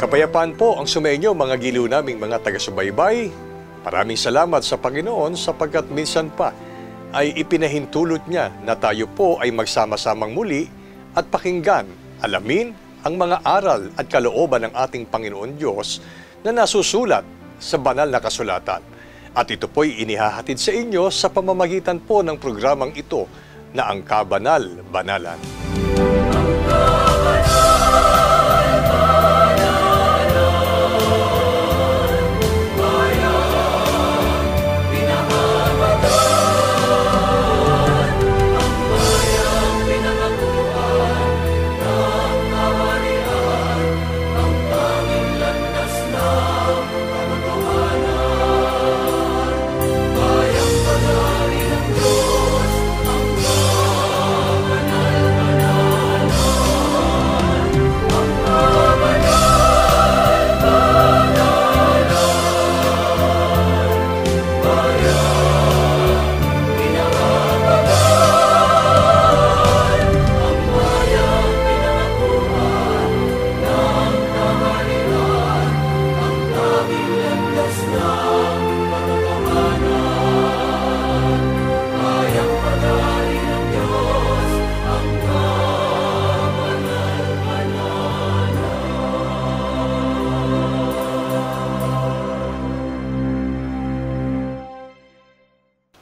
Kapayapaan po ang sumainyo mga giliw naming mga taga-subaybay. Maraming salamat sa Panginoon sapagkat minsan pa ay ipinahintulot niya na tayo po ay magsama-samang muli at pakinggan, alamin ang mga aral at kalooban ng ating Panginoon Diyos na nasusulat sa banal na kasulatan. At ito po'y inihahatid sa inyo sa pamamagitan po ng programang ito na ang Kabanal-Banalan.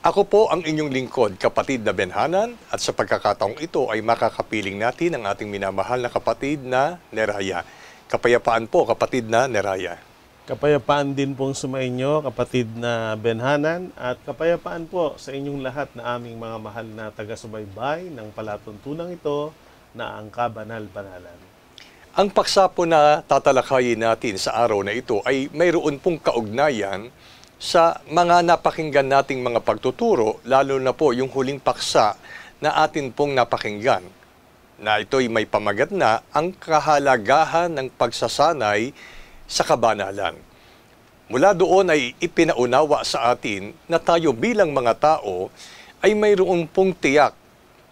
Ako po ang inyong lingkod, kapatid na Benhanan, at sa pagkakataong ito ay makakapiling natin ang ating minamahal na kapatid na Neraya. Kapayapaan po, kapatid na Neraya. Kapayapaan din pong sumainyo, kapatid na Benhanan, at kapayapaan po sa inyong lahat na aming mga mahal na taga-subaybay ng palatuntunang ito na ang Kabanal-Banalan. Ang paksa po na tatalakayin natin sa araw na ito ay mayroon pong kaugnayan sa mga napakinggan nating mga pagtuturo, lalo na po yung huling paksa na atin pong napakinggan, na ito'y may pamagat na ang kahalagahan ng pagsasanay sa kabanalan. Mula doon ay ipinaunawa sa atin na tayo bilang mga tao ay mayroon pong tiyak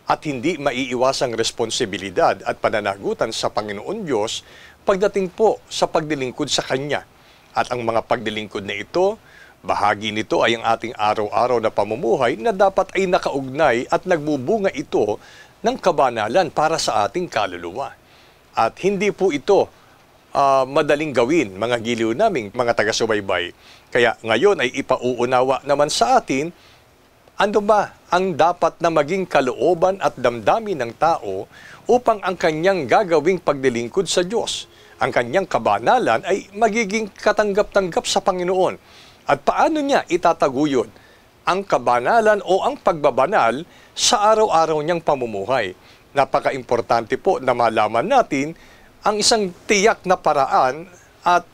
at hindi maiiwasang responsibilidad at pananagutan sa Panginoon Diyos pagdating po sa pagdilingkod sa Kanya. At ang mga pagdilingkod na ito, bahagi nito ay ang ating araw-araw na pamumuhay na dapat ay nakaugnay at nagbubunga ito ng kabanalan para sa ating kaluluwa. At hindi po ito madaling gawin, mga giliw naming mga taga-subaybay. Kaya ngayon ay ipauunawa naman sa atin, ano ba ang dapat na maging kalooban at damdamin ng tao upang ang kanyang gagawing pagdilingkod sa Diyos, ang kanyang kabanalan ay magiging katanggap-tanggap sa Panginoon. At paano niya itataguyod ang kabanalan o ang pagbabanal sa araw-araw niyang pamumuhay? Napaka-importante po na malaman natin ang isang tiyak na paraan at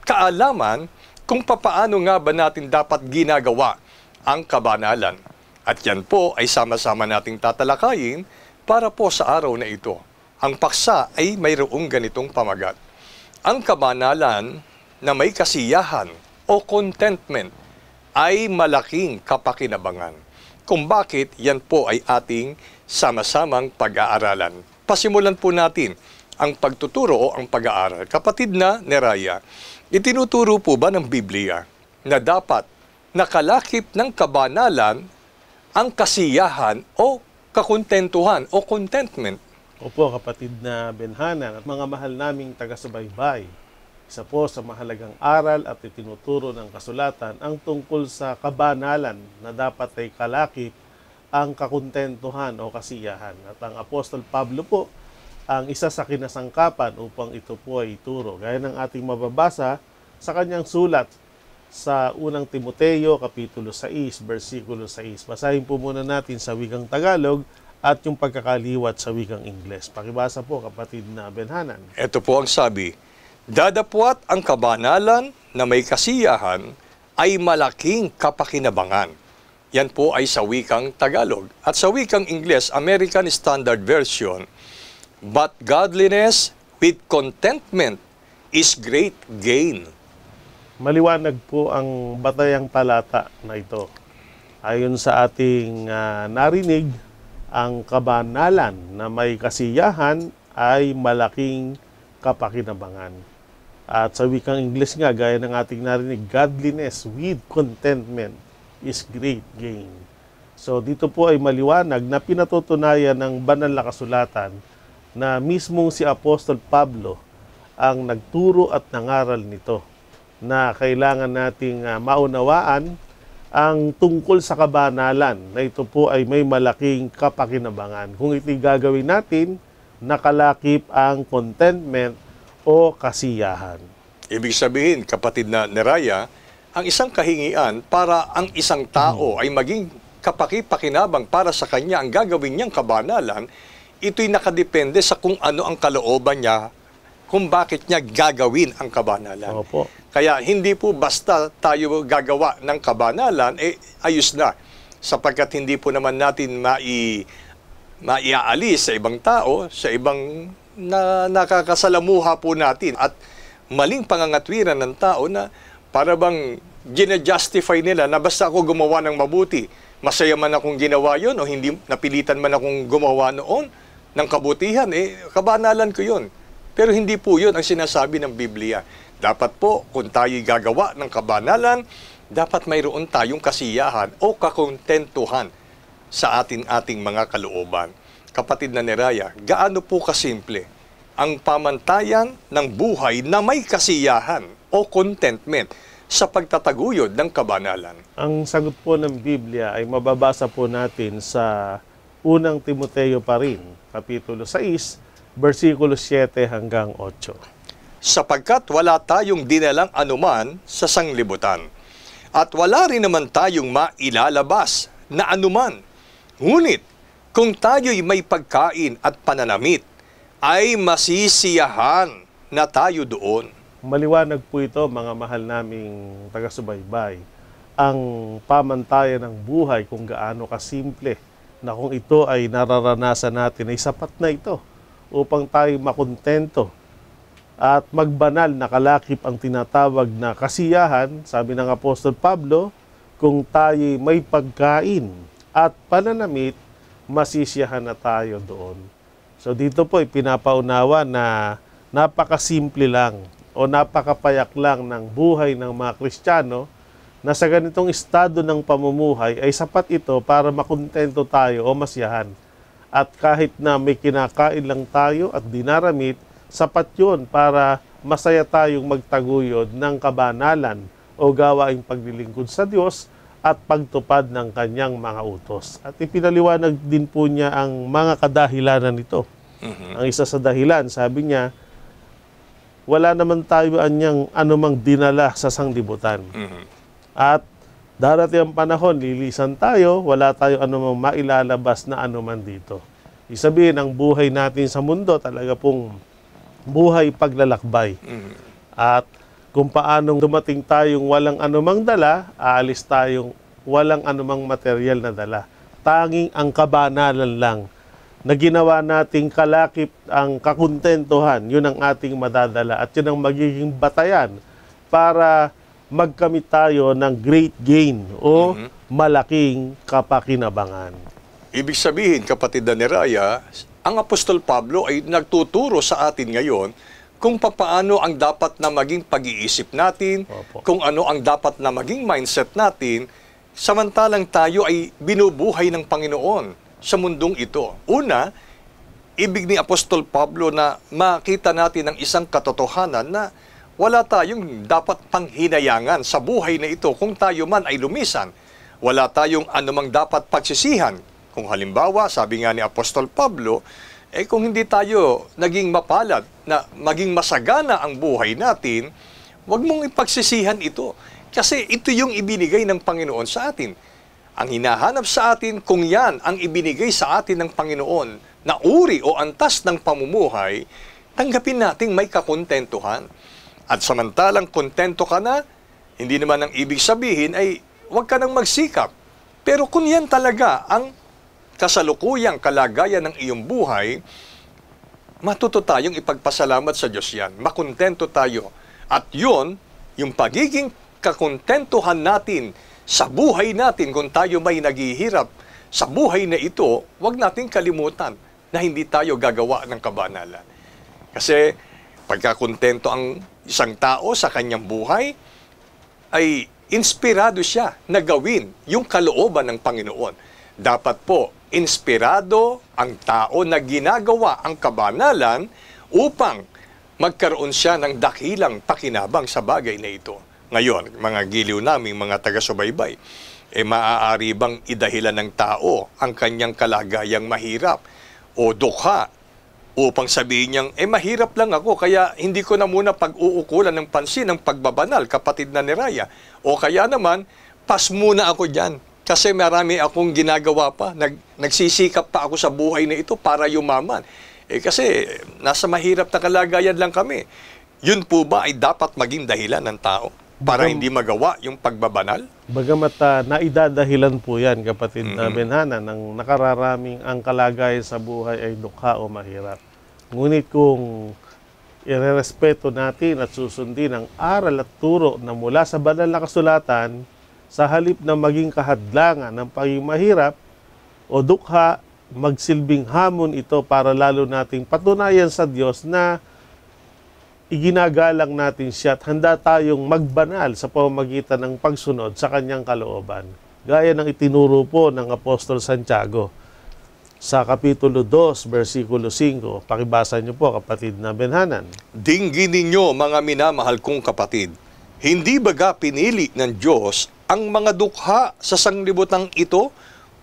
kaalaman kung papaano nga ba natin dapat ginagawa ang kabanalan. At yan po ay sama-sama nating tatalakayin para po sa araw na ito. Ang paksa ay mayroong ganitong pamagat. Ang kabanalan na may kasiyahan o contentment ay malaking kapakinabangan. Kung bakit yan po ay ating sama-samang pag-aaralan. Pasimulan po natin ang pagtuturo o ang pag-aaral. Kapatid na Neraya, itinuturo po ba ng Biblia na dapat nakalakip ng kabanalan ang kasiyahan o kakontentuhan o contentment? Opo, kapatid na Benhanan at mga mahal naming taga-subaybay. Isa po sa mahalagang aral at itinuturo ng kasulatan ang tungkol sa kabanalan na dapat ay kalakip ang kakontentuhan o kasiyahan. At ang Apostol Pablo po ang isa sa kinasangkapan upang ito po ay ituro. Gaya ng ating mababasa sa kanyang sulat sa unang Timoteo, Kapitulo 6, versikulo 6. Basahin po muna natin sa wikang Tagalog at yung pagkakaliwat sa wikang Ingles. Pakibasa po, kapatid na Benhanan. Ito po ang sabi, dadapwat ang kabanalan na may kasiyahan ay malaking kapakinabangan. Yan po ay sa wikang Tagalog. At sa wikang Ingles, American Standard Version, but godliness with contentment is great gain. Maliwanag po ang batayang talata na ito. Ayon sa ating narinig, ang kabanalan na may kasiyahan ay malaking kapakinabangan. At sa wikang English nga, gaya ng ating narinig, godliness with contentment is great gain. So dito po ay maliwanag na pinatutunayan ng banal na kasulatan na mismong si Apostol Pablo ang nagturo at nangaral nito, na kailangan nating maunawaan ang tungkol sa kabanalan, na ito po ay may malaking kapakinabangan. Kung ito'y gagawin natin, nakalakip ang contentment o kasiyahan. Ibig sabihin, kapatid na Neraya, ang isang kahingian para ang isang tao ay maging kapaki-pakinabang para sa kanya ang gagawin niyang kabanalan, ito'y nakadepende sa kung ano ang kalooban niya, kung bakit niya gagawin ang kabanalan. Opo. Kaya hindi po basta tayo gagawa ng kabanalan, ayos na. Sapagkat hindi po naman natin maiaalis sa ibang tao, sa ibang nakakasalamuha po natin. At maling pangangatwiran ng tao na para bang gina-justify nila na basta ako gumawa ng mabuti, masaya man akong ginawa yon o hindi napilitan man akong gumawa noon ng kabutihan, kabanalan ko yon. Pero hindi po yun ang sinasabi ng Biblia. Dapat po, kung tayo'y gagawa ng kabanalan, dapat mayroon tayong kasiyahan o kakontentuhan sa ating mga kalooban. Kapatid na Neraya, gaano po kasimple ang pamantayan ng buhay na may kasiyahan o contentment sa pagtataguyod ng kabanalan? Ang sagot po ng Biblia ay mababasa po natin sa unang Timoteo pa rin, Kapitulo 6, versikulo 7 hanggang 8. Sapagkat wala tayong dinalang anuman sa sanglibutan, at wala rin naman tayong mailalabas na anuman. Ngunit, kung tayo'y may pagkain at pananamit, ay masisiyahan na tayo doon. Maliwanag po ito, mga mahal naming taga-subaybay, ang pamantayan ng buhay kung gaano kasimple, na kung ito ay nararanasan natin ay sapat na ito upang tayo makontento at magbanal na kalakip ang tinatawag na kasiyahan. Sabi ng Apostol Pablo, kung tayo may pagkain at pananamit, masisiyahan na tayo doon. So dito po ipinapaunawa na napakasimple lang o napakapayak lang ng buhay ng mga Kristiyano, na sa ganitong estado ng pamumuhay ay sapat ito para makontento tayo o masiyahan. At kahit na may kinakain lang tayo at dinaramit, sapat yun para masaya tayong magtaguyod ng kabanalan o gawaing paglilingkod sa Diyos at pagtupad ng kanyang mga utos. At ipinaliwanag din po niya ang mga kadahilanan nito. Ang isa sa dahilan, sabi niya, wala naman tayo anyang anumang dinala sa sanglibutan. At darating ang panahon, lilisan tayo, wala tayo anumang mailalabas na anuman dito. Isabihin, ang buhay natin sa mundo talaga pong buhay paglalakbay. At kung paanong dumating tayong walang anumang dala, aalis tayong walang anumang material na dala. Tanging ang kabanalan lang na ginawa nating kalakip ang kakontentuhan, yun ang ating madadala at yun ang magiging batayan para magkamit tayo ng great gain o malaking kapakinabangan. Ibig sabihin, kapatid na Neraya, ang Apostol Pablo ay nagtuturo sa atin ngayon kung paano ang dapat na maging pag-iisip natin, kung ano ang dapat na maging mindset natin, samantalang tayo ay binubuhay ng Panginoon sa mundong ito. Una, ibig ni Apostol Pablo na makita natin ang isang katotohanan na wala tayong dapat panghinayangan sa buhay na ito kung tayo man ay lumisan. Wala tayong anumang dapat pagsisihan. Kung halimbawa, sabi nga ni Apostol Pablo, kung hindi tayo naging mapalad na maging masagana ang buhay natin, huwag mong ipagsisihan ito. Kasi ito yung ibinigay ng Panginoon sa atin. Ang hinahanap sa atin, kung yan ang ibinigay sa atin ng Panginoon na uri o antas ng pamumuhay, tanggapin nating may kakontentuhan. At samantalang kontento ka na, hindi naman ang ibig sabihin ay huwag ka nang magsikap. Pero kung yan talaga ang kasalukuyang kalagayan ng iyong buhay, matuto tayong ipagpasalamat sa Diyos yan. Makontento tayo. At yun, yung pagiging kakontentuhan natin sa buhay natin kung tayo may naghihirap sa buhay na ito, huwag nating kalimutan na hindi tayo gagawa ng kabanalan. Kasi pagkakontento ang isang tao sa kanyang buhay ay inspirado siya na gawin yung kalooban ng Panginoon. Dapat po, inspirado ang tao na ginagawa ang kabanalan upang magkaroon siya ng dakilang pakinabang sa bagay na ito. Ngayon, mga giliw naming mga taga-subaybay, maaari bang idahilan ng tao ang kanyang kalagayang mahirap o dukha upang sabihin niyang, mahirap lang ako, kaya hindi ko na muna pag-uukulan ng pansin ng pagbabanal, kapatid na ni Raya. O kaya naman, pas muna ako dyan. Kasi marami akong ginagawa pa, nagsisikap pa ako sa buhay na ito para yumaman. Kasi nasa mahirap na kalagayan lang kami. Yun po ba ay dapat maging dahilan ng tao para hindi magawa yung pagbabanal? Bagamat naidadahilan po yan, kapatid na Benhana, ng nakararaming ang kalagayan sa buhay ay dukha o mahirap. Ngunit kung irerespeto natin at susundin ang aral at turo na mula sa banal na kasulatan, sa halip na maging kahadlangan ng pagiging mahirap o dukha, magsilbing hamon ito para lalo nating patunayan sa Diyos na iginagalang natin siya at handa tayong magbanal sa pamamagitan ng pagsunod sa kanyang kalooban. Gaya ng itinuro po ng Apostol Santiago sa Kapitulo 2, versikulo 5. Pakibasa niyo po, kapatid na Benhanan. Dinggin ninyo, mga minamahal kong kapatid, hindi baga pinili ng Diyos ang mga dukha sa sanglibutang ito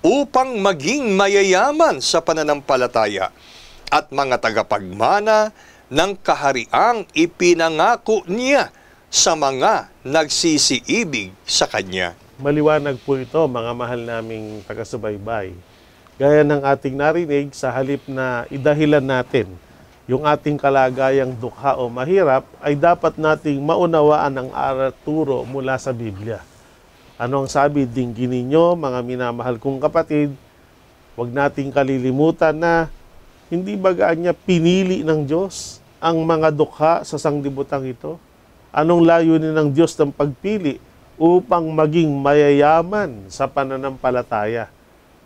upang maging mayayaman sa pananampalataya at mga tagapagmana ng kahariang ipinangako niya sa mga nagsisiibig sa Kanya. Maliwanag po ito, mga mahal naming taga-subaybay. Gaya ng ating narinig, sa halip na idahilan natin yung ating kalagayang dukha o mahirap, ay dapat nating maunawaan ang aral turo mula sa Biblia. Ano ang sabi? Dinggin ninyo, mga minamahal kong kapatid, huwag nating kalilimutan na hindi bagaan niya pinili ng Diyos ang mga dukha sa sanglibutang ito? Anong layunin ng Diyos ng pagpili? Upang maging mayayaman sa pananampalataya.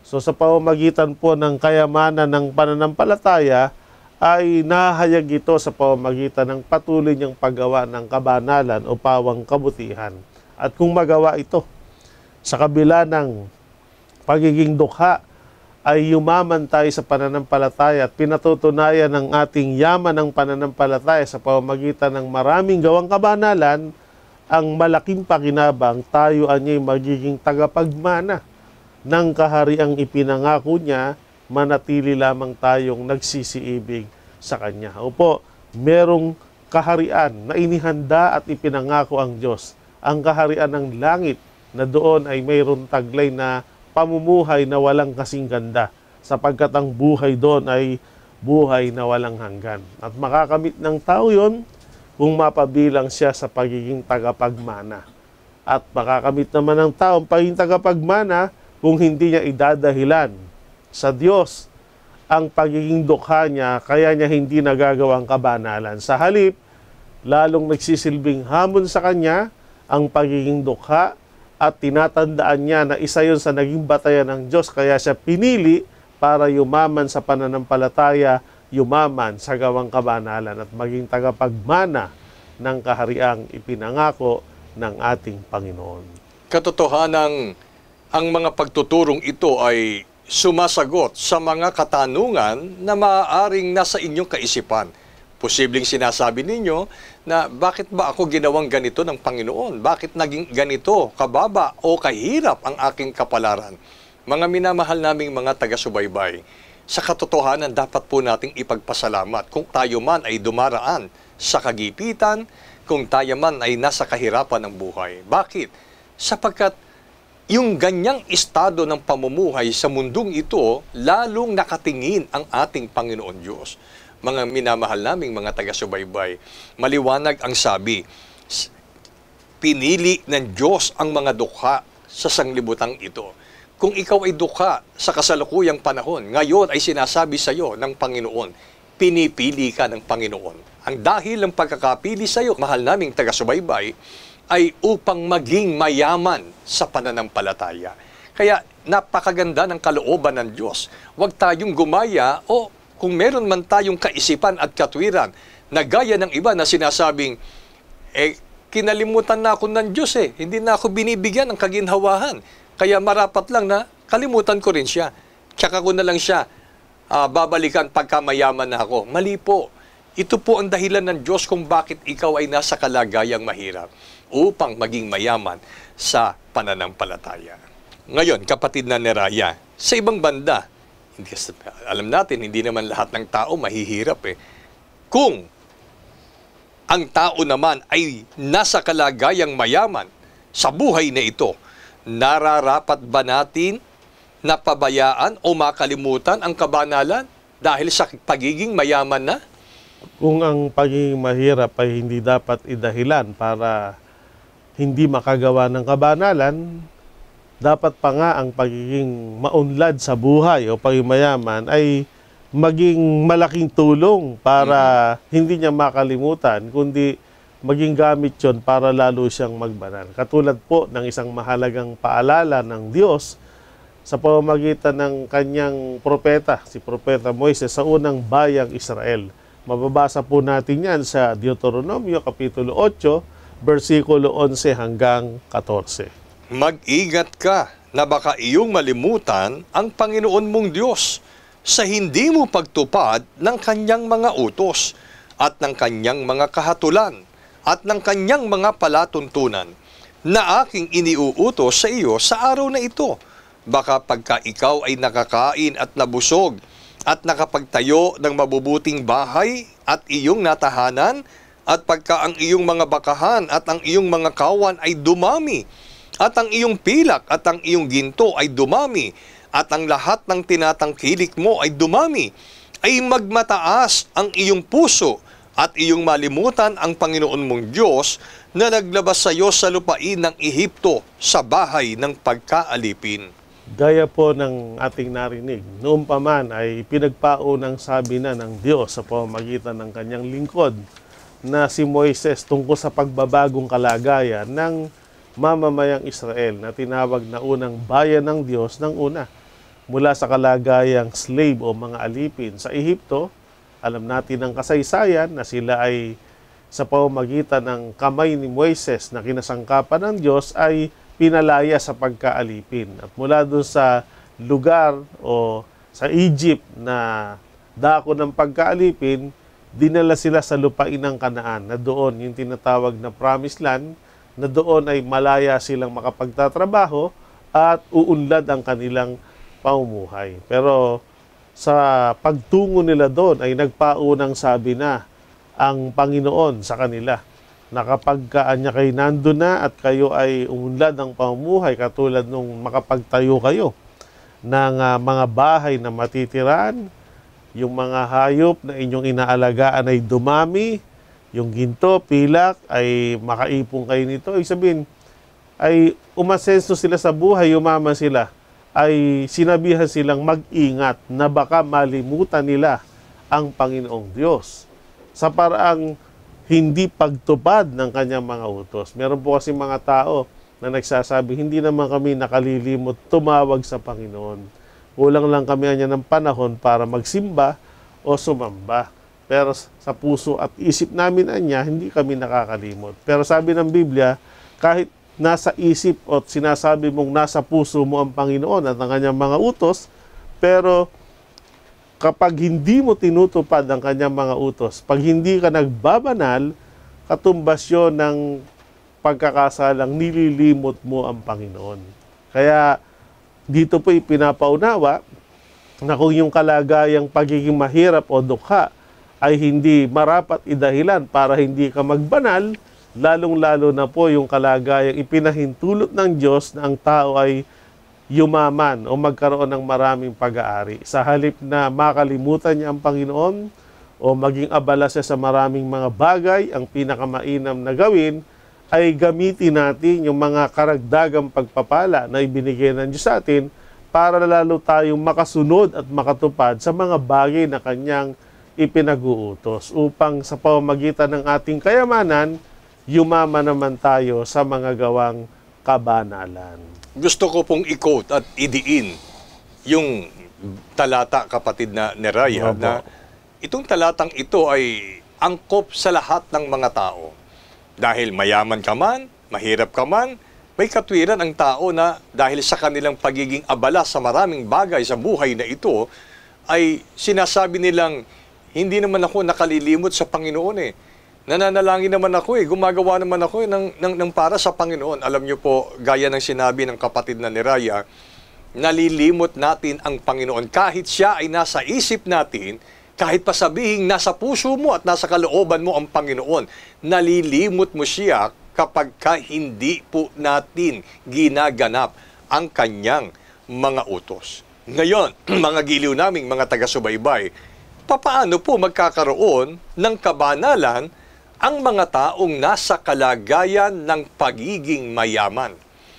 So sa pamamagitan po ng kayamanan ng pananampalataya, ay nahayag ito sa pamamagitan ng patuloy niyang paggawa ng kabanalan o pawang kabutihan. At kung magawa ito, sa kabila ng pagiging dukha, ay yumaman tayo sa pananampalataya at pinatutunayan ng ating yaman ng pananampalataya sa pamamagitan ng maraming gawang kabanalan, ang malaking pakinabang tayo anya'y magiging tagapagmana ng kahariang ipinangako niya, manatili lamang tayong nagsisiibig sa Kanya. Opo, merong kaharian na inihanda at ipinangako ang Diyos. Ang kaharian ng langit na doon ay mayroong taglay na pamumuhay na walang kasing ganda, sapagkat ang buhay doon ay buhay na walang hanggan. At makakamit ng tao yon kung mapabilang siya sa pagiging tagapagmana. At makakamit naman ng tao ang pagiging tagapagmana kung hindi niya idadahilan sa Diyos ang pagiging dukha niya, kaya niya hindi nagagawang kabanalan. Sa halip, lalong nagsisilbing hamon sa Kanya ang pagiging dukha, at tinatandaan niya na isa yun sa naging batayan ng Diyos, kaya siya pinili para yumaman sa pananampalataya, yumaman sa gawang kabanalan at maging tagapagmana ng kahariang ipinangako ng ating Panginoon. Katotohanang ang mga pagtuturong ito ay sumasagot sa mga katanungan na maaaring nasa inyong kaisipan. Posibleng sinasabi ninyo na bakit ba ako ginawang ganito ng Panginoon? Bakit naging ganito kababa o kahirap ang aking kapalaran? Mga minamahal naming mga taga-subaybay, sa katotohanan dapat po nating ipagpasalamat kung tayo man ay dumaraan sa kagipitan, kung tayo man ay nasa kahirapan ng buhay. Bakit? Sapagkat yung ganyang estado ng pamumuhay sa mundong ito, lalong nakatingin ang ating Panginoon Diyos. Mga minamahal naming mga taga-subaybay, maliwanag ang sabi, pinili ng Diyos ang mga dukha sa sanglibutang ito. Kung ikaw ay dukha sa kasalukuyang panahon, ngayon ay sinasabi sa iyo ng Panginoon, pinipili ka ng Panginoon. Ang dahil ng pagkakapili sa iyo, mahal naming taga-subaybay, ay upang maging mayaman sa pananampalataya. Kaya napakaganda ng kalooban ng Diyos. Huwag tayong gumaya o kung meron man tayong kaisipan at katwiran na gaya ng iba na sinasabing, kinalimutan na ako ng Diyos eh. Hindi na ako binibigyan ng kaginhawahan. Kaya marapat lang na kalimutan ko rin siya. Tsaka ko na lang siya babalikan pagka mayaman na ako. Mali po. Ito po ang dahilan ng Diyos kung bakit ikaw ay nasa kalagayang mahirap upang maging mayaman sa pananampalataya. Ngayon, kapatid na Neraya, sa ibang banda, alam natin, hindi naman lahat ng tao mahihirap eh. Kung ang tao naman ay nasa kalagayang mayaman sa buhay na ito, nararapat ba natin na pabayaan o makalimutan ang kabanalan dahil sa pagiging mayaman na? Kung ang pagiging mahirap ay hindi dapat idahilan para hindi makagawa ng kabanalan, dapat pa nga ang pagiging maunlad sa buhay o pagiging mayaman ay maging malaking tulong para hindi niya makalimutan, kundi maging gamit yon para lalo siyang magbanal. Katulad po ng isang mahalagang paalala ng Diyos sa pamamagitan ng kanyang propeta, si Propeta Moises sa unang bayang Israel. Mababasa po natin yan sa Deuteronomio Kapitulo 8, versikulo 11 hanggang 14. Mag-ingat ka na baka iyong malimutan ang Panginoon mong Diyos sa hindi mo pagtupad ng kanyang mga utos at ng kanyang mga kahatulan at ng kanyang mga palatuntunan na aking iniuutos sa iyo sa araw na ito. Baka pagka ikaw ay nakakain at nabusog at nakapagtayo ng mabubuting bahay at iyong natahanan, at pagka ang iyong mga bakahan at ang iyong mga kawan ay dumami, at ang iyong pilak at ang iyong ginto ay dumami, at ang lahat ng tinatangkilik mo ay dumami, ay magmataas ang iyong puso at iyong malimutan ang Panginoon mong Diyos na naglabas sa iyo sa lupain ng Ehipto sa bahay ng pagkaalipin. Gaya po ng ating narinig, noon pa man ay pinagpaunang sabi na ng Diyos sa pamamagitan ng kanyang lingkod na si Moises tungkol sa pagbabagong kalagayan ng mamamayang Israel na tinawag na unang bayan ng Diyos ng una. Mula sa kalagayang slave o mga alipin sa Ehipto, alam natin ang kasaysayan na sila ay sa pamamagitan ng kamay ni Moises na kinasangkapan ng Diyos ay pinalaya sa pagkaalipin. At mula doon sa lugar o sa Egypt na dako ng pagkaalipin, dinala sila sa lupain ng Kanaan na doon yung tinatawag na Promised Land, na doon ay malaya silang makapagtatrabaho at uunlad ang kanilang pamumuhay. Pero sa pagtungo nila doon ay nagpaunang sabi na ang Panginoon sa kanila na kapag niya kayo nandun na at kayo ay umunlad ng pamumuhay katulad nung makapagtayo kayo ng mga bahay na matitiraan, yung mga hayop na inyong inaalagaan ay dumami, yung ginto, pilak ay makaipon kayo nito. Ibig sabihin, ay umasenso sila sa buhay, umaman sila, ay sinabihan silang mag-ingat na baka malimutan nila ang Panginoong Diyos sa paraang hindi pagtupad ng kanyang mga utos. Meron po kasi mga tao na nagsasabi, hindi naman kami nakalilimot tumawag sa Panginoon. Kulang lang kami anya ng panahon para magsimba o sumamba. Pero sa puso at isip namin anya, hindi kami nakakalimot. Pero sabi ng Biblia, kahit nasa isip o sinasabi mong nasa puso mo ang Panginoon at ang kanyang mga utos, pero kapag hindi mo tinutupad ang kanyang mga utos, pag hindi ka nagbabanal, katumbas yun ng pagkakasalang nililimot mo ang Panginoon. Kaya dito po ipinapaunawa na kung yung kalagayang pagiging mahirap o dukha ay hindi marapat idahilan para hindi ka magbanal, lalong-lalo na po yung kalagayang ipinahintulot ng Diyos na ang tao ay yumaman o magkaroon ng maraming pag-aari. Sa halip na makalimutan niya ang Panginoon o maging abala siya sa maraming mga bagay, ang pinakamainam na gawin ay gamitin natin yung mga karagdagang pagpapala na ibinigay ng Diyos sa atin para lalo tayong makasunod at makatupad sa mga bagay na kanyang ipinag-uutos upang sa pamamagitan ng ating kayamanan, yumaman naman tayo sa mga gawang kabanalan. Gusto ko pong i-quote at idiin yung talata, kapatid na Neraya, na itong talatang ito ay angkop sa lahat ng mga tao. Dahil mayaman ka man, mahirap ka man, may katwiran ang tao na dahil sa kanilang pagiging abala sa maraming bagay sa buhay na ito, ay sinasabi nilang, hindi naman ako nakalilimot sa Panginoon eh. Nananalangin naman ako eh, gumagawa naman ako eh, ng para sa Panginoon. Alam niyo po, gaya ng sinabi ng kapatid na ni Raya, nalilimot natin ang Panginoon. Kahit siya ay nasa isip natin, kahit pa sabihing nasa puso mo at nasa kalooban mo ang Panginoon, nalilimot mo siya kapag hindi po natin ginaganap ang kanyang mga utos. Ngayon, mga giliw naming mga taga-subaybay, papaano po magkakaroon ng kabanalan ang mga taong nasa kalagayan ng pagiging mayaman?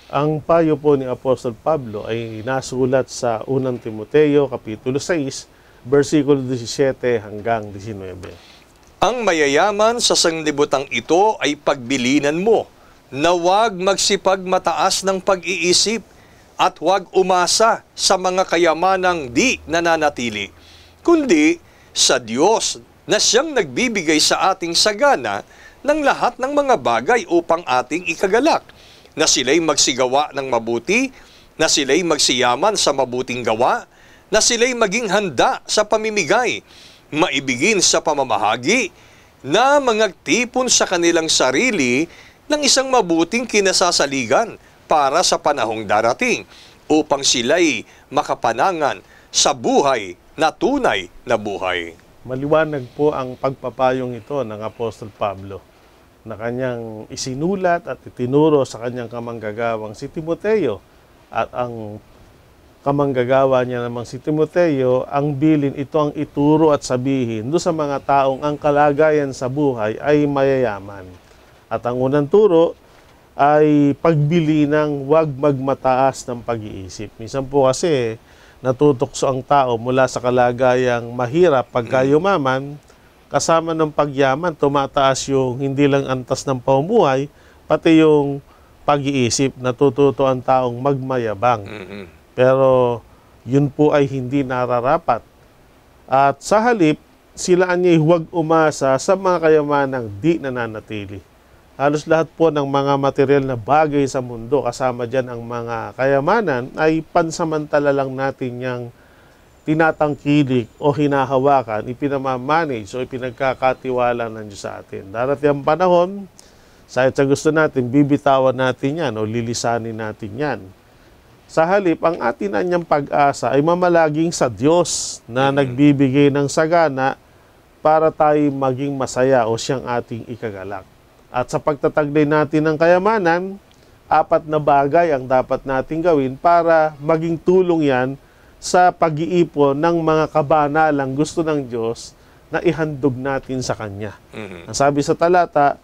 Ang payo po ni Apostol Pablo ay nasulat sa 1 Timoteo, Kapitulo 6, versikulo 17 hanggang 19. Ang mayayaman sa sanglibutang ito ay pagbilinan mo, na huwag magsipagmataas ng pag-iisip at huwag umasa sa mga kayamanang di nananatili, kundi sa Diyos na siyang nagbibigay sa ating sagana ng lahat ng mga bagay upang ating ikagalak, na sila'y magsigawa ng mabuti, na sila'y magsiyaman sa mabuting gawa, na sila'y maging handa sa pamimigay, maibigin sa pamamahagi, na mangagtipon sa kanilang sarili ng isang mabuting kinasasaligan para sa panahong darating, upang sila'y makapanangan sa buhay na tunay na buhay. Maliwanag po ang pagpapayong ito ng Apostol Pablo na kanyang isinulat at itinuro sa kanyang kamanggagawang si Timoteo. At ang kamanggagawa niya namang si Timoteo, ang bilin ito ang ituro at sabihin doon sa mga taong ang kalagayan sa buhay ay mayayaman. At ang unang turo ay pagbili ng huwag magmataas ng pag-iisip. Minsan po kasi natutokso ang tao mula sa kalagayang mahirap pagka yumaman, kasama ng pagyaman, tumataas yung hindi lang antas ng pamumuhay, pati yung pag-iisip, natututo ang taong magmayabang. Pero yun po ay hindi nararapat. At sa halip, sila niya huwag umasa sa mga kayamanang di nananatili. Halos lahat po ng mga material na bagay sa mundo, kasama dyan ang mga kayamanan, ay pansamantala lang natin yang tinatangkilik o hinahawakan, ipinamamanage o ipinagkakatiwala ng Diyos sa atin. Darating ang panahon, sa gusto natin, bibitawan natin yan o lilisanin natin yan. Sa halip, ang atin anyang pag-asa ay mamalaging sa Diyos na nagbibigay ng sagana para tayo maging masaya o siyang ating ikagalak. At sa pagtataglay natin ng kayamanan, 4 na bagay ang dapat nating gawin para maging tulong yan sa pag-iipon ng mga kabanalang gusto ng Diyos na ihandog natin sa Kanya. Ang sabi sa talata,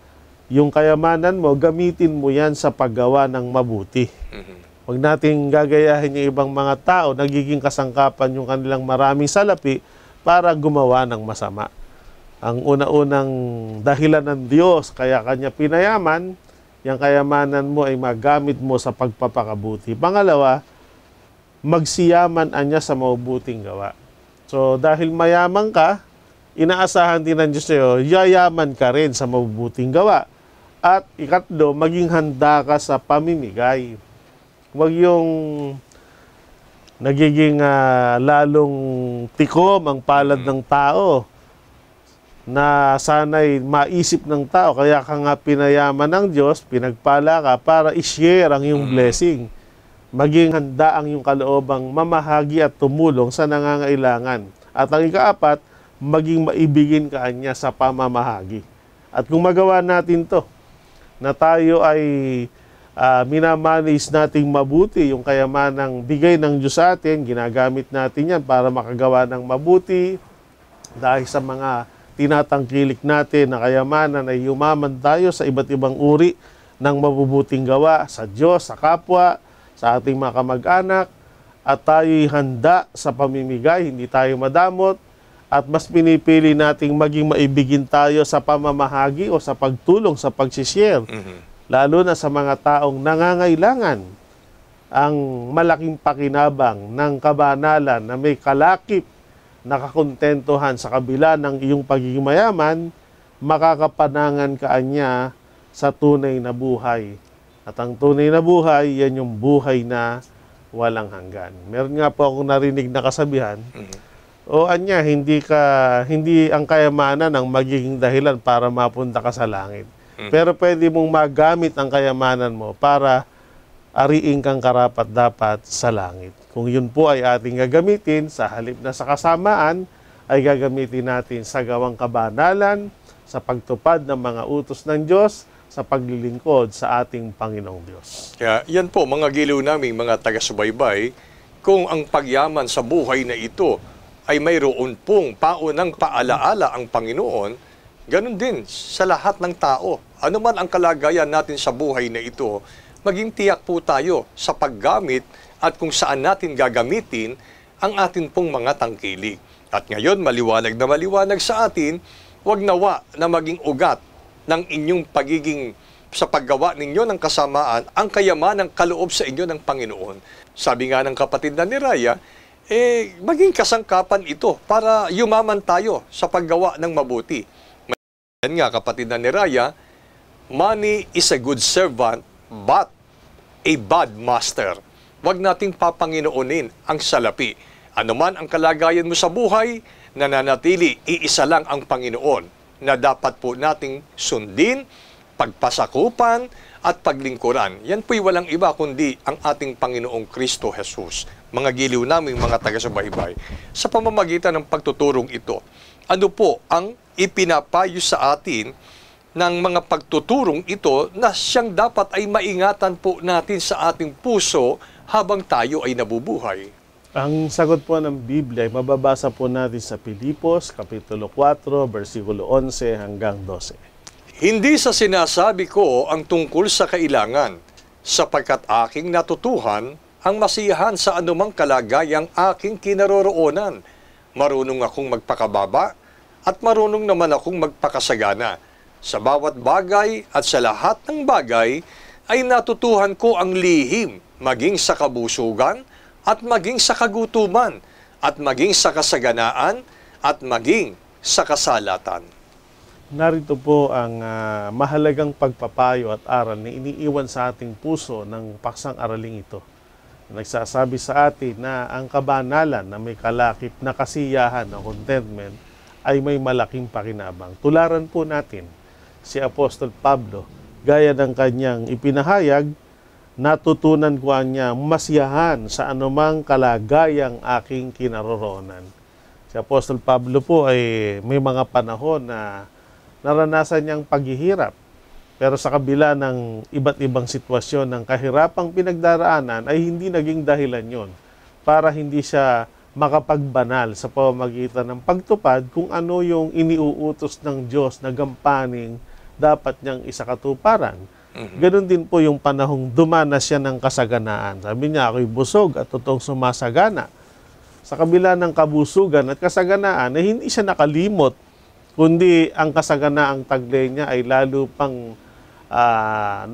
yung kayamanan mo, gamitin mo yan sa paggawa ng mabuti. Huwag nating gagayahin yung ibang mga tao, nagiging kasangkapan yung kanilang maraming salapi para gumawa ng masama. Ang una-unang dahilan ng Diyos, kaya Kanya pinayaman, yung kayamanan mo ay magamit mo sa pagpapakabuti. Pangalawa, magsiyaman anya sa mabuting gawa. So, dahil mayaman ka, inaasahan din ng Diyos sa'yo, yayaman ka rin sa mabuting gawa. At ikatlo, maging handa ka sa pamimigay. Huwag yung nagiging lalong tikom ang palad ng tao na sana'y maisip ng tao. Kaya ka nga pinayaman ng Diyos, pinagpala ka para i-share ang iyong blessing. Maging handa ang iyong kaloobang mamahagi at tumulong sa nangangailangan. At ang ika-4, maging maibigin ka niya sa pamamahagi. At kung magawa natin to, na tayo ay minamanage nating mabuti yung kayamanang bigay ng Diyos sa atin, ginagamit natin yan para makagawa ng mabuti dahil sa mga tinatangkilik natin na kayamanan ay yumaman tayo sa iba't ibang uri ng mabubuting gawa sa Diyos, sa kapwa, sa ating mga kamag-anak, at tayo'y handa sa pamimigay, hindi tayo madamot, at mas pinipili nating maging maibigin tayo sa pamamahagi o sa pagtulong, sa pagsishare, lalo na sa mga taong nangangailangan. Ang malaking pakinabang ng kabanalan na may kalakip, nakakontentuhan sa kabila ng iyong pagiging mayaman, makakapanangan ka niya sa tunay na buhay. At ang tunay na buhay, yan yung buhay na walang hanggan. Meron nga po akong narinig na kasabihan, o anya, hindi ang kayamanan ang magiging dahilan para mapunta ka sa langit. Pero pwede mong magamit ang kayamanan mo para ariing kang karapat-dapat sa langit. Kung yun po ay ating gagamitin, sa halip na sa kasamaan, ay gagamitin natin sa gawang kabanalan, sa pagtupad ng mga utos ng Diyos, sa paglilingkod sa ating Panginoong Diyos. Kaya yan po, mga giliw naming mga taga-subaybay, kung ang pagyaman sa buhay na ito ay mayroon pong paunang paalaala ang Panginoon, ganun din sa lahat ng tao. Ano man ang kalagayan natin sa buhay na ito, maging tiyak po tayo sa paggamit at kung saan natin gagamitin ang atin pong mga tangkilik. At ngayon, maliwanag na maliwanag sa atin, wag nawa na maging ugat ng inyong pagiging sa paggawa ninyo ng kasamaan ang kayamanang kaloob sa inyo ng Panginoon. Sabi nga ng kapatid na ni Raya, maging kasangkapan ito para yumaman tayo sa paggawa ng mabuti. Yan nga kapatid na ni Raya, money is a good servant but a bad master. Huwag nating papanginoonin ang salapi. Ano man ang kalagayan mo sa buhay, nananatili, iisa lang ang Panginoon na dapat po nating sundin, pagpasakupan at paglingkuran. Yan po'y walang iba kundi ang ating Panginoong Kristo Jesus. Mga giliw naming mga taga-subaybay, sa pamamagitan ng pagtuturong ito, ano po ang ipinapayo sa atin ng mga pagtuturong ito na siyang dapat ay maingatan po natin sa ating puso habang tayo ay nabubuhay? Ang sagot po ng Biblia ay mababasa po natin sa Pilipos, Kapitulo 4, versikulo 11 hanggang 12. Hindi sa sinasabi ko ang tungkol sa kailangan, sapagkat aking natutuhan ang masiyahan sa anumang kalagayang aking kinaroroonan. Marunong akong magpakababa at marunong naman akong magpakasagana. Sa bawat bagay at sa lahat ng bagay ay natutuhan ko ang lihim, maging sa kabusugan, at maging sa kagutuman, at maging sa kasaganaan, at maging sa kasalatan. Narito po ang mahalagang pagpapayo at aral na iniiwan sa ating puso ng paksang araling ito. Nagsasabi sa atin na ang kabanalan na may kalakip na kasiyahan o contentment ay may malaking pakinabang. Tularan po natin si Apostol Pablo, gaya ng kanyang ipinahayag, natutunan ko niya masiyahan sa anumang kalagayang aking kinaroroonan. Si Apostol Pablo po ay may mga panahon na naranasan niyang paghihirap. Pero sa kabila ng iba't ibang sitwasyon ng kahirapang pinagdaraanan ay hindi naging dahilan yon para hindi siya makapagbanal sa pamamagitan ng pagtupad kung ano yung iniuutos ng Diyos na gampaning dapat niyang isakatuparan. Ganon din po yung panahong dumanas siya ng kasaganaan. Sabi niya, ako'y busog at totoong sumasagana. Sa kabila ng kabusugan at kasaganaan, ay hindi siya nakalimot, kundi ang kasaganaang taglay niya ay lalo pang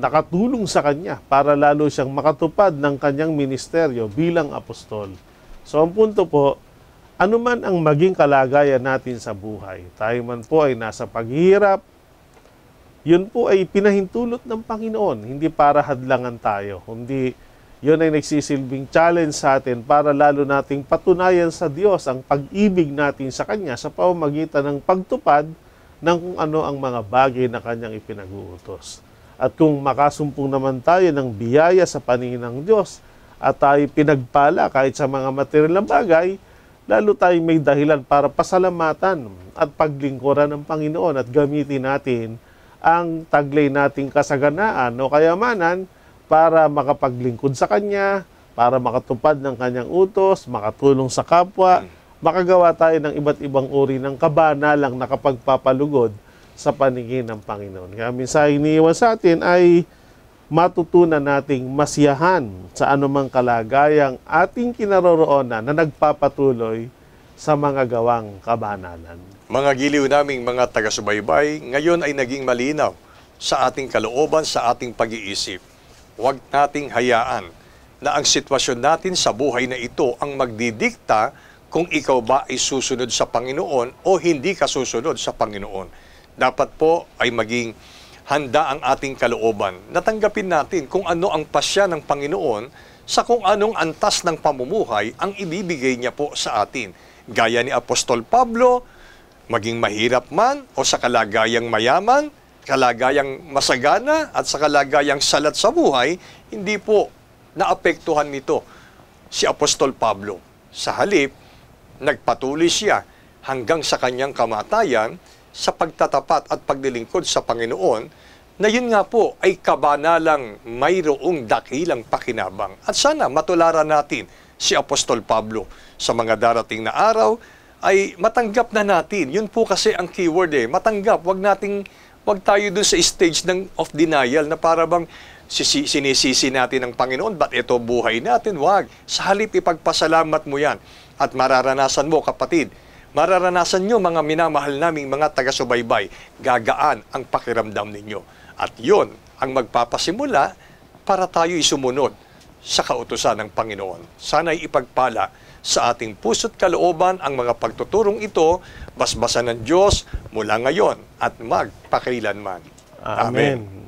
nakatulong sa kanya para lalo siyang makatupad ng kanyang ministeryo bilang apostol. So ang punto po, anuman ang maging kalagayan natin sa buhay, tayo man po ay nasa paghihirap, yun po ay pinahintulot ng Panginoon, hindi para hadlangan tayo, kundi yun ay nagsisilbing challenge sa atin para lalo nating patunayan sa Diyos ang pag-ibig natin sa Kanya sa pamamagitan ng pagtupad ng kung ano ang mga bagay na Kanyang ipinag-uutos. At kung makasumpong naman tayo ng biyaya sa paningin ng Diyos at tayo pinagpala kahit sa mga material na bagay, lalo tayo may dahilan para pasalamatan at paglingkuran ng Panginoon at gamitin natin ang taglay nating kasaganaan o kayamanan para makapaglingkod sa Kanya, para makatupad ng Kanyang utos, makatulong sa kapwa, makagawa tayo ng iba't ibang uri ng kabanalang nakapagpapalugod sa paningin ng Panginoon. Kaya minsan iniiwan sa atin ay matutunan nating masiyahan sa anumang kalagayang ating kinaroroonan na nagpapatuloy sa mga gawang kabanalan. Mga giliw naming mga taga-subaybay, ngayon ay naging malinaw sa ating kalooban, sa ating pag-iisip. Huwag nating hayaan na ang sitwasyon natin sa buhay na ito ang magdidikta kung ikaw ba ay susunod sa Panginoon o hindi ka susunod sa Panginoon. Dapat po ay maging handa ang ating kalooban. Natanggapin natin kung ano ang pasya ng Panginoon sa kung anong antas ng pamumuhay ang ibibigay niya po sa atin. Gaya ni Apostol Pablo, maging mahirap man o sa kalagayang mayaman, kalagayang masagana at sa kalagayang salat sa buhay, hindi po naapektuhan nito si Apostol Pablo. Sa halip, nagpatuloy siya hanggang sa kanyang kamatayan sa pagtatapat at paglilingkod sa Panginoon, na yun nga po ay kabanalang mayroong dakilang pakinabang. At sana matularan natin si Apostol Pablo sa mga darating na araw ay matanggap na natin. Yun po kasi ang keyword matanggap. Wag tayo dun sa stage of denial na para bang sinisisi natin ang Panginoon, ba't ito buhay natin? Wag. Sa halip ipagpasalamat mo yan. At mararanasan mo, kapatid, mararanasan nyo, mga minamahal naming mga taga-subaybay, gagaan ang pakiramdam ninyo. At yon ang magpapasimula para tayo sumunod sa kautusan ng Panginoon. Sana'y ipagpala sa ating puso't kalooban ang mga pagtuturong ito, basbasan ng Diyos mula ngayon at magpakailanman. Amen.